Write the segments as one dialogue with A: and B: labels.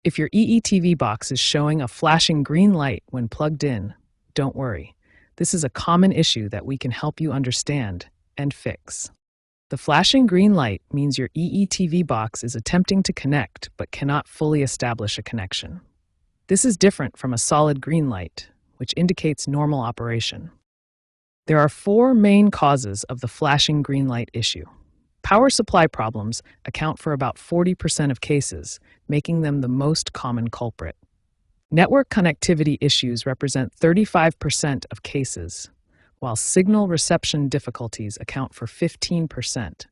A: If your EETV box is showing a flashing green light when plugged in, don't worry. This is a common issue that we can help you understand and fix. The flashing green light means your EETV box is attempting to connect but cannot fully establish a connection. This is different from a solid green light, which indicates normal operation. There are four main causes of the flashing green light issue. Power supply problems account for about 40% of cases, making them the most common culprit. Network connectivity issues represent 35% of cases, while signal reception difficulties account for 15%,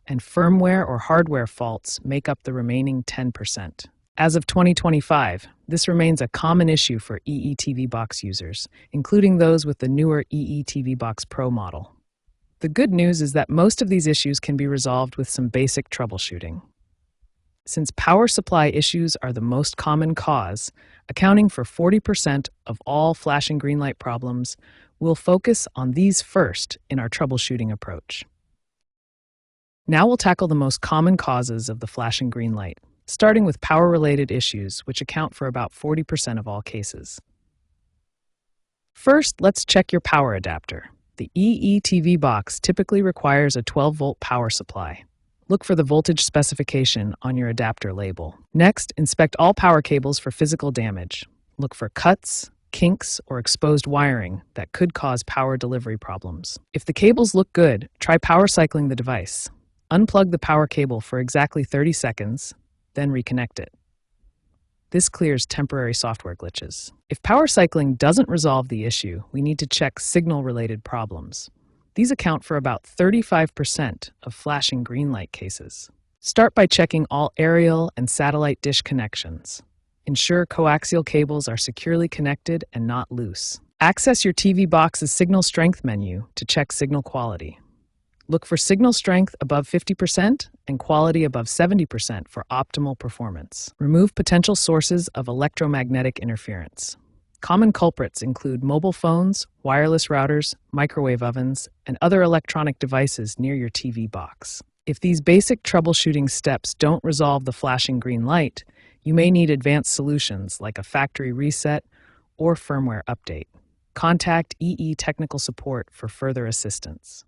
A: and firmware or hardware faults make up the remaining 10%. As of 2025, this remains a common issue for EETV box users, including those with the newer EETV Box Pro model. The good news is that most of these issues can be resolved with some basic troubleshooting. Since power supply issues are the most common cause, accounting for 40% of all flashing green light problems, we'll focus on these first in our troubleshooting approach. Now we'll tackle the most common causes of the flashing green light, starting with power-related issues, which account for about 40% of all cases. First, let's check your power adapter. The EETV box typically requires a 12-volt power supply. Look for the voltage specification on your adapter label. Next, inspect all power cables for physical damage. Look for cuts, kinks, or exposed wiring that could cause power delivery problems. If the cables look good, try power cycling the device. Unplug the power cable for exactly 30 seconds, then reconnect it. This clears temporary software glitches. If power cycling doesn't resolve the issue, we need to check signal-related problems. These account for about 35% of flashing green light cases. Start by checking all aerial and satellite dish connections. Ensure coaxial cables are securely connected and not loose. Access your TV box's signal strength menu to check signal quality. Look for signal strength above 50% and quality above 70% for optimal performance. Remove potential sources of electromagnetic interference. Common culprits include mobile phones, wireless routers, microwave ovens, and other electronic devices near your TV box. If these basic troubleshooting steps don't resolve the flashing green light, you may need advanced solutions like a factory reset or firmware update. Contact EE Technical Support for further assistance.